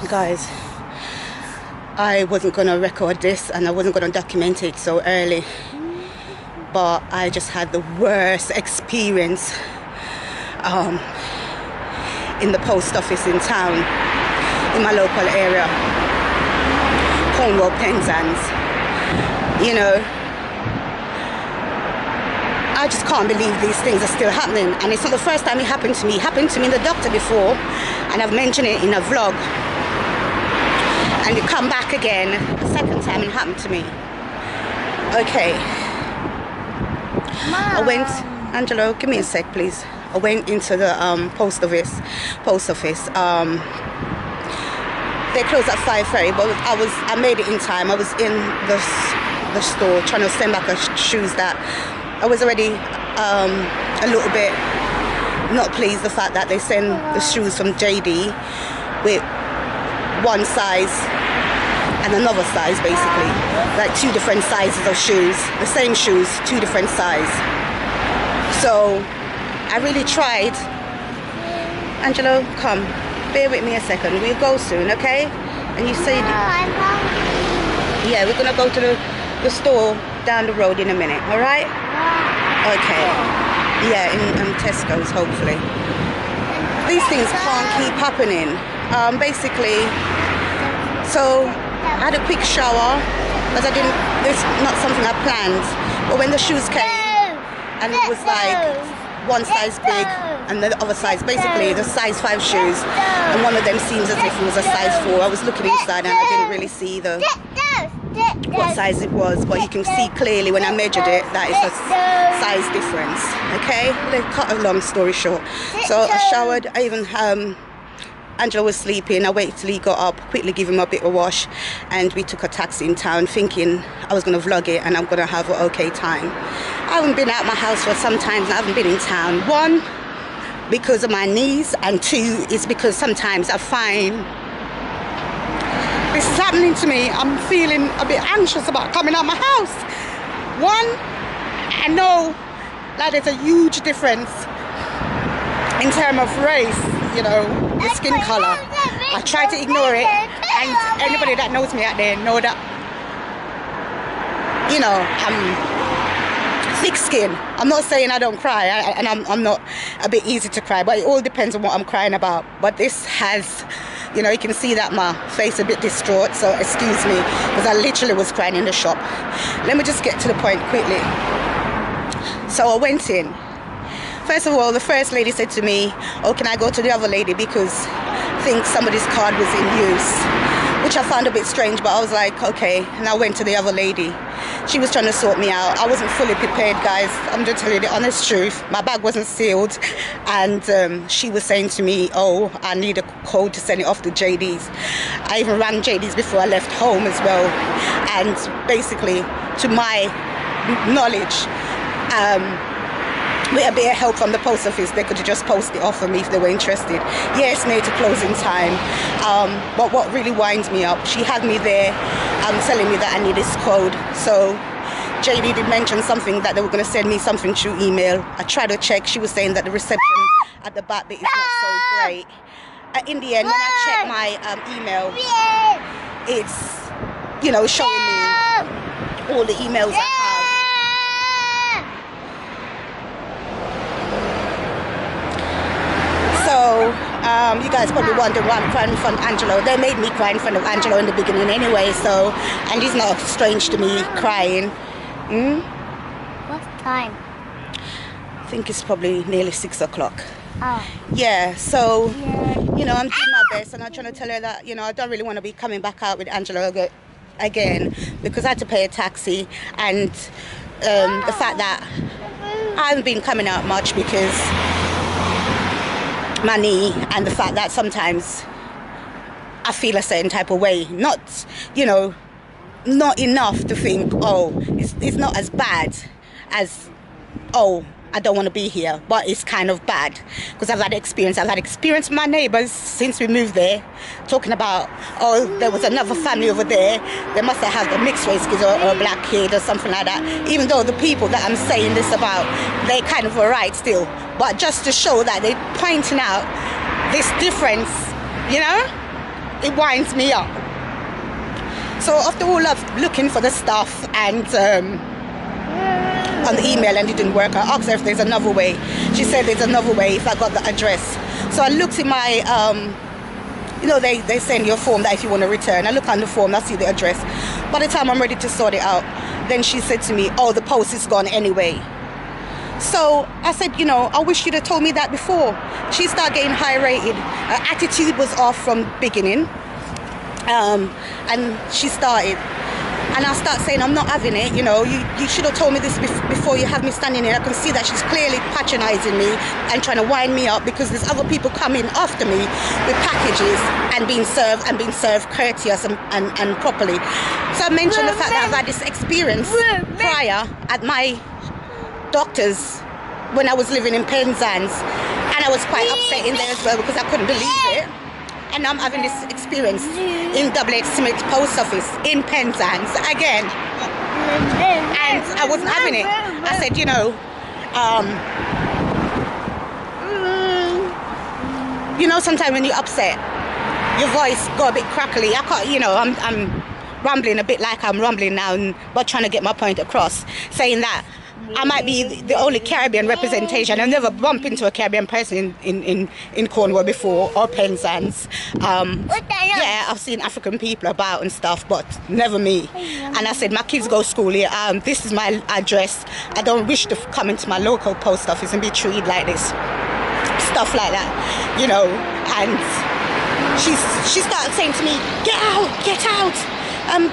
Guys, I wasn't going to record this and I wasn't going to document it so early, but I just had the worst experience in the post office in town, in my local area, Cornwall, Penzance. You know, I just can't believe these things are still happening, and it's not the first time it happened to me. It happened to me in the doctor before, and I've mentioned it in a vlog, and it come back again the second time it happened to me. Okay, Mom. I went, Angelo, give me a sec please. I went into the post office. They closed at 5:30, but I made it in time. I was in the store trying to send back the shoes that I was already a little bit not pleased the fact that they send the shoes from JD with one size and another size, basically, like two different sizes of shoes, the same shoes, two different size. So I really tried. Angelo, come, bear with me a second, we'll go soon, okay? And you said, yeah, we're gonna go to the store down the road in a minute, all right? Okay, yeah, in Tesco's, hopefully. These things can't keep happening. Basically, so I had a quick shower because it's not something I planned, but when the shoes came and it was like one size big and the other size, basically the size 5 shoes, and one of them seems as if it was a size 4. I was looking inside and I didn't really see what size it was, but you can see clearly when I measured it that it's a size difference. Okay, let's cut a long story short. So I showered. I even Angela was sleeping. I waited till he got up, quickly give him a bit of wash, and we took a taxi in town, thinking I was going to vlog it and I'm going to have an okay time. I haven't been out of my house for some time. I haven't been in town. 1, because of my knees, and 2 is because sometimes I find this is happening to me. I'm feeling a bit anxious about coming out of my house. 1, I know that there's a huge difference in terms of race, you know, the skin color. I try to ignore it, and anybody that knows me out there know that, you know, I'm thick skin. I'm not saying I don't cry, and I'm not a bit easy to cry, but it all depends on what I'm crying about. But this has, you know, you can see that my face is a bit distraught, so excuse me, because I literally was crying in the shop. Let me just get to the point quickly. So I went in. First of all, the first lady said to me, oh, can I go to the other lady because I think somebody's card was in use, which I found a bit strange, but I was like, okay. And I went to the other lady. She was trying to sort me out. I wasn't fully prepared, guys. I'm just telling you the honest truth. My bag wasn't sealed, and she was saying to me, oh, I need a code to send it off to JD's. I even rang JD's before I left home as well, and basically, to my knowledge, with a bit of help from the post office, they could have just posted it off for me if they were interested. Yes, near to closing time, but what really winds me up, she had me there telling me that I need this code. So JD did mention something that they were going to send me something through email. I tried to check. She was saying that the reception at the back bit is not so great. In the end, when I checked my email, it's, you know, showing me all the emails I have. So, you guys probably wonder why I'm crying in front of Angelo. They made me cry in front of Angelo in the beginning anyway, so, and he's not strange to me crying. What time? I think it's probably nearly 6 o'clock. Oh. Yeah, so, you know, I'm doing my best, and I'm trying to tell her that, you know, I don't really want to be coming back out with Angelo again, because I had to pay a taxi, and the fact that I haven't been coming out much because my knee, and the fact that sometimes I feel a certain type of way, not, you know, not enough to think, oh, it's not as bad as, oh, I don't want to be here, but it's kind of bad because I've had experience with my neighbors since we moved there, talking about, oh, there was another family over there, they must have had a mixed race kid or a black kid or something like that, even though the people that I'm saying this about, they kind of were right still, but just to show that they're pointing out this difference, you know, it winds me up. So after all of looking for the stuff and on the email and it didn't work, I asked her if there's another way. She said there's another way if I got the address. So I looked in my you know, they send you a form that if you want to return. I look on the form, I see the address. By the time I'm ready to sort it out, then she said to me, oh, the post is gone anyway. So I said, you know, I wish you'd have told me that before. She started getting high rated. Her attitude was off from beginning. And she started. And I start saying, I'm not having it, you know, you should have told me this before you have me standing here. I can see that she's clearly patronizing me and trying to wind me up because there's other people coming after me with packages and being served courteous and properly. So I mentioned the fact that I've had this experience prior at my doctor's when I was living in Penzance, and I was quite upset in there as well because I couldn't believe it. And I'm having this experience in Double-H Smith Post Office in Penzance again. And I wasn't having it. I said, you know, sometimes when you're upset, your voice go a bit crackly. I can't, you know, I'm rambling a bit like I'm rambling now, but trying to get my point across, saying that I might be the only Caribbean representation. I've never bumped into a Caribbean person in Cornwall before, or Penzance. Yeah, I've seen African people about and stuff, but never me. And I said, my kids go to school here. This is my address. I don't wish to come into my local post office and be treated like this. Stuff like that, you know. And she started saying to me, get out, get out,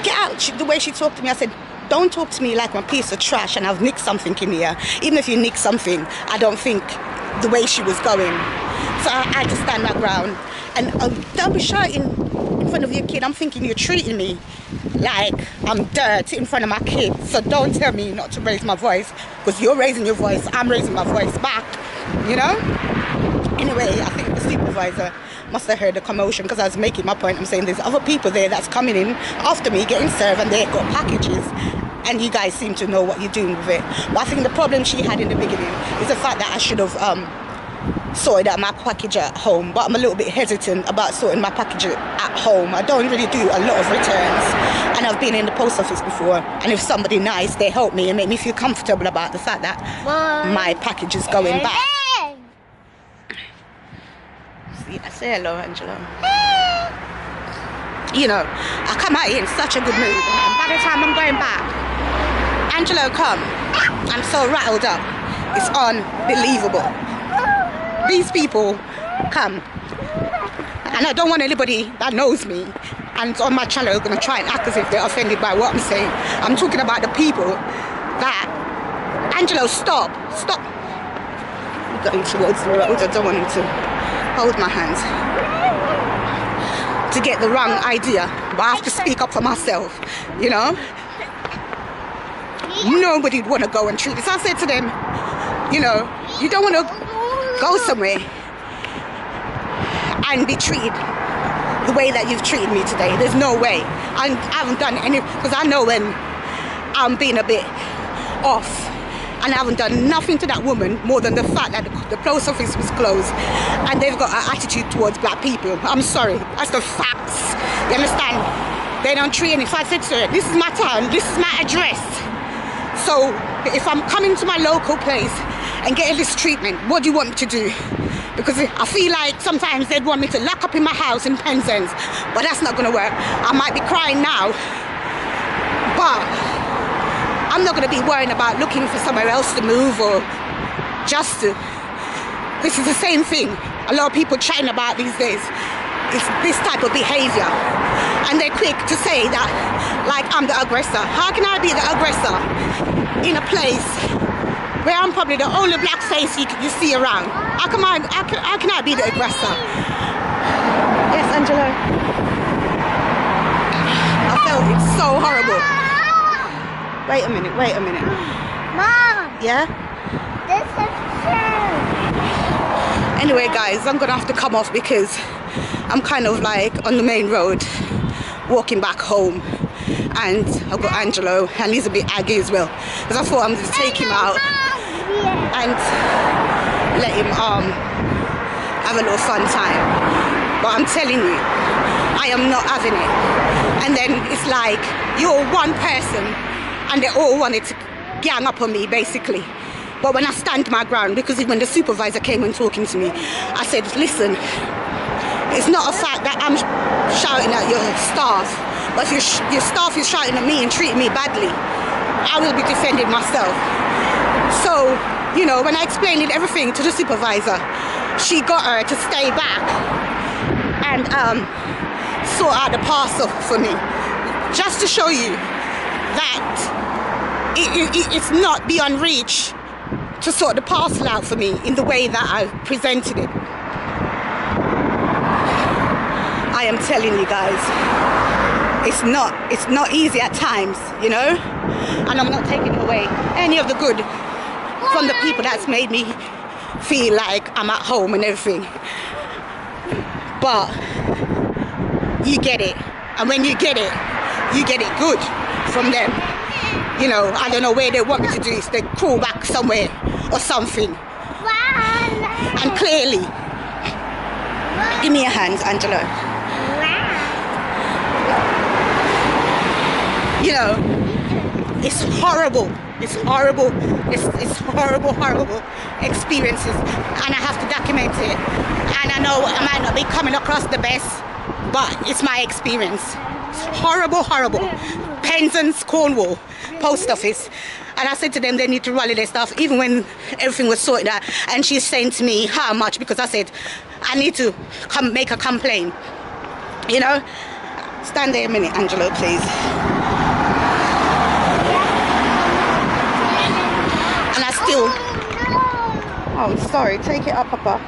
get out. The way she talked to me, I said, don't talk to me like I'm a piece of trash and I've nicked something in here. Even if you nick something, I don't think the way she was going. So I had to stand my ground. And don't be shouting in front of your kid. I'm thinking you're treating me like I'm dirt in front of my kid. So don't tell me not to raise my voice, because you're raising your voice, I'm raising my voice back, you know? Anyway, I think the supervisor must have heard the commotion because I was making my point. I'm saying there's other people there that's coming in after me getting served and they've got packages and you guys seem to know what you're doing with it. But I think the problem she had in the beginning is the fact that I should have sorted out my package at home, but I'm a little bit hesitant about sorting my package at home. I don't really do a lot of returns, and I've been in the post office before, and if somebody nice, they help me and make me feel comfortable about the fact that my package is going back. I say hello, Angela. You know, I come out here in such a good mood, and by the time I'm going back, Angela, come. I'm so rattled up. It's unbelievable. These people come, and I don't want anybody that knows me and on my channel going to try and act as if they're offended by what I'm saying. I'm talking about the people that, Angelo, stop. I'm going towards the road. I don't want him to hold my hands to get the wrong idea, but I have to speak up for myself, you know. Nobody would want to go and treat this. I said to them, you know, you don't want to go somewhere and be treated the way that you've treated me today. There's no way. I haven't done any, because I know when I'm being a bit off, and I haven't done nothing to that woman more than the fact that the post office was closed and they've got an attitude towards black people. I'm sorry, that's the facts. You understand? They don't treat any. If I said to her, this is my town, this is my address. So if I'm coming to my local place and getting this treatment, what do you want me to do? Because I feel like sometimes they'd want me to lock up in my house in Penzance, but that's not going to work. I might be crying now, but I'm not going to be worrying about looking for somewhere else to move or just to. This is the same thing a lot of people chatting about these days. It's this type of behaviour. And they're quick to say that, like, I'm the aggressor. How can I be the aggressor in a place where I'm probably the only black face you see around? How can I be the aggressor? Yes, Angela. I felt it so horrible. Wait a minute. Mom! Yeah? This is true. Anyway, guys, I'm going to have to come off because I'm kind of like on the main road, walking back home. And I've got Angelo, and he's a bit aggy as well. Because I thought I'm going to take him out and let him have a little fun time. But I'm telling you, I am not having it. And then it's like, you're one person and they all wanted to gang up on me, basically. But when I stand my ground, because when the supervisor came and talking to me, I said, listen, it's not a fact that I'm shouting at your staff, but if your staff is shouting at me and treating me badly, I will be defending myself. So, you know, when I explained everything to the supervisor, she got her to stay back and sort out the parcel for me, just to show you that it's not beyond reach to sort the parcel out for me in the way that I've presented it. I am telling you guys, it's not easy at times, you know, and I'm not taking away any of the good from the people that's made me feel like I'm at home and everything, but you get it, and when you get it good from them. You know, I don't know where they want me to do this. They crawl back somewhere or something. And clearly, give me your hands, Angela. You know, it's horrible. It's horrible. It's horrible experiences, and I have to document it. And I know I might not be coming across the best, but it's my experience. It's horrible. Penzance, Cornwall, post office. And I said to them they need to rally their stuff, even when everything was sorted out. And she's saying to me, how much? Because I said, I need to come make a complaint. You know? Stand there a minute, Angelo, please. And I still... Oh, sorry. Take it up, Papa.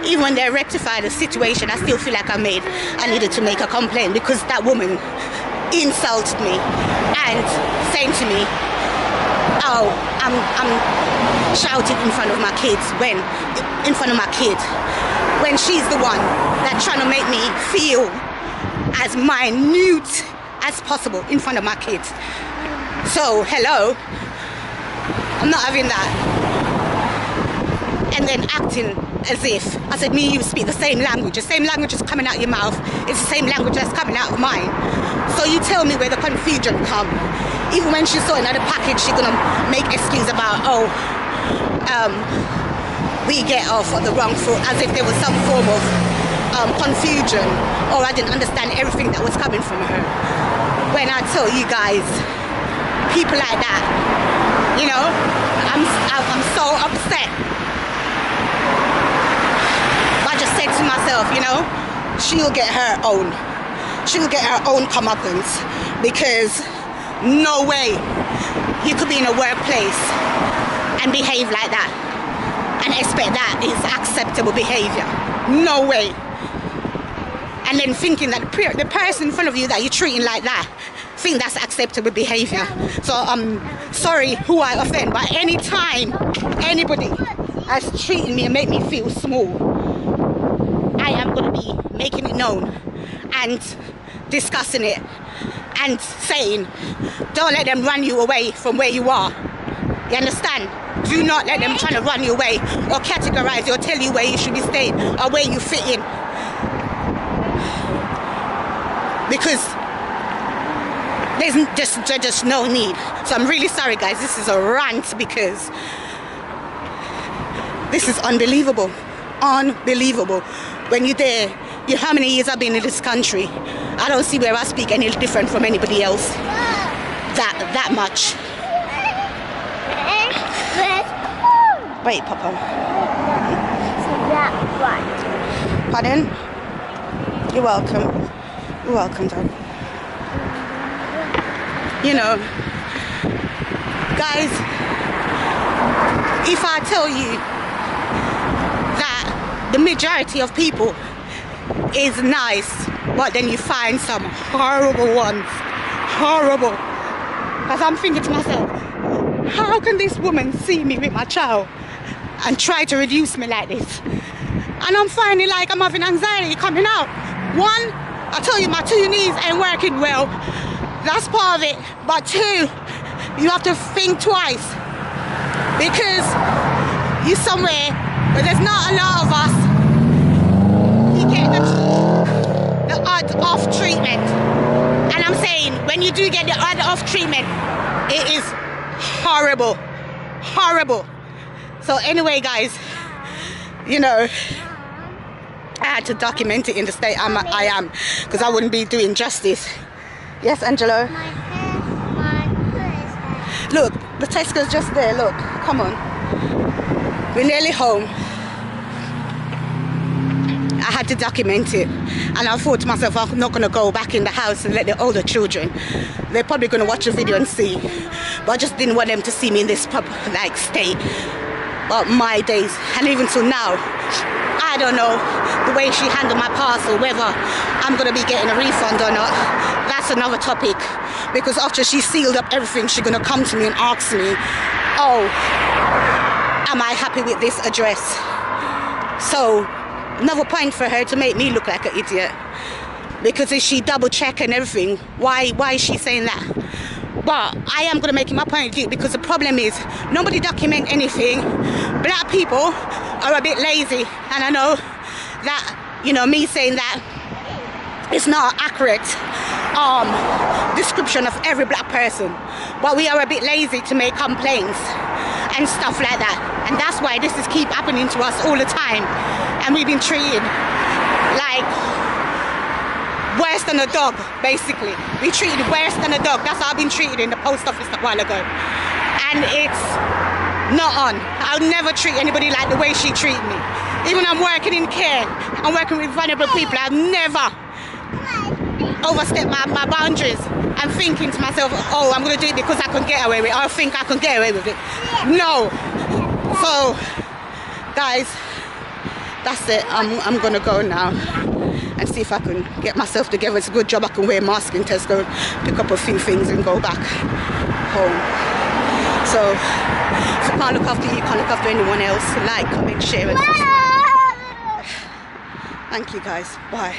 Even when they rectify the situation, I still feel like I needed to make a complaint, because that woman insulted me and saying to me, oh, I'm shouting in front of my kids, when she's the one that's trying to make me feel as minute as possible in front of my kids. So, hello, I'm not having that. And then acting as if, I said, me and you speak the same language. The same language is coming out of your mouth. It's the same language that's coming out of mine. So you tell me where the confusion come. Even when she's sorting out the package, she's gonna make excuse about, oh, we get off on the wrong foot, as if there was some form of confusion, or I didn't understand everything that was coming from her. When I tell you guys, people like that, you know, I'm so upset. Said to myself, you know, she'll get her own comeuppance, because no way you could be in a workplace and behave like that and expect that is acceptable behavior. No way. And then thinking that the person in front of you that you're treating like that, think that's acceptable behavior. So I'm sorry who I offend, but anytime anybody has treated me and made me feel small, I am going to be making it known and discussing it and saying, don't let them run you away from where you are. You understand? Do not let them try to run you away or categorize you or tell you where you should be staying or where you fit in. Because there's just no need. So I'm really sorry, guys. This is a rant, because this is unbelievable. Unbelievable. When you're there, how many years I've been in this country, I don't see where I speak any different from anybody else. That much. Wait, Papa. Pardon? You're welcome. You're welcome, Dad. You know, guys, if I tell you that the majority of people is nice, but then you find some horrible ones. Horrible. Because I'm thinking to myself, how can this woman see me with my child and try to reduce me like this? And I'm finding like I'm having anxiety coming out. One, I tell you, my 2 knees ain't working well. That's part of it. But 2, you have to think twice, because you're somewhere where there's not a lot of us. You get the odd off treatment, and I'm saying when you do get the odd off treatment, it is horrible, horrible. So anyway, guys, you know, I had to document it in the state I am, because I wouldn't be doing justice. Yes, Angelo? Look, the Tesco's just there, look, come on. We're nearly home. I had to document it, and I thought to myself, I'm not going to go back in the house and let the older children. They're probably going to watch the video and see, but I just didn't want them to see me in this like state. But my days, and even till now, I don't know the way she handled my parcel, whether I'm going to be getting a refund or not. That's another topic, because after she sealed up everything, she's going to come to me and ask me, oh, am I happy with this address? So another point for her to make me look like an idiot, because if she double check and everything, why is she saying that? But I am going to make it my point of view, because the problem is nobody document anything. Black people are a bit lazy, and I know that, you know, me saying that it's not accurate description of every black person, but we are a bit lazy to make complaints and stuff like that, and that's why this is keep happening to us all the time, and we've been treated like worse than a dog, basically. We treated worse than a dog. That's how I've been treated in the post office a while ago, and it's not on. I'll never treat anybody like the way she treated me. Even I'm working in care, I'm working with vulnerable people, I've never overstepped my boundaries and thinking to myself, oh, I'm going to do it because I can get away with it, or I think I can get away with it. No. So guys, that's it. I'm going to go now and see if I can get myself together. It's a good job I can wear a mask in Tesco, pick up a few things and go back home. So if you can't look after you, can't look after anyone else. Like, comment, share and subscribe. Thank you guys. Bye.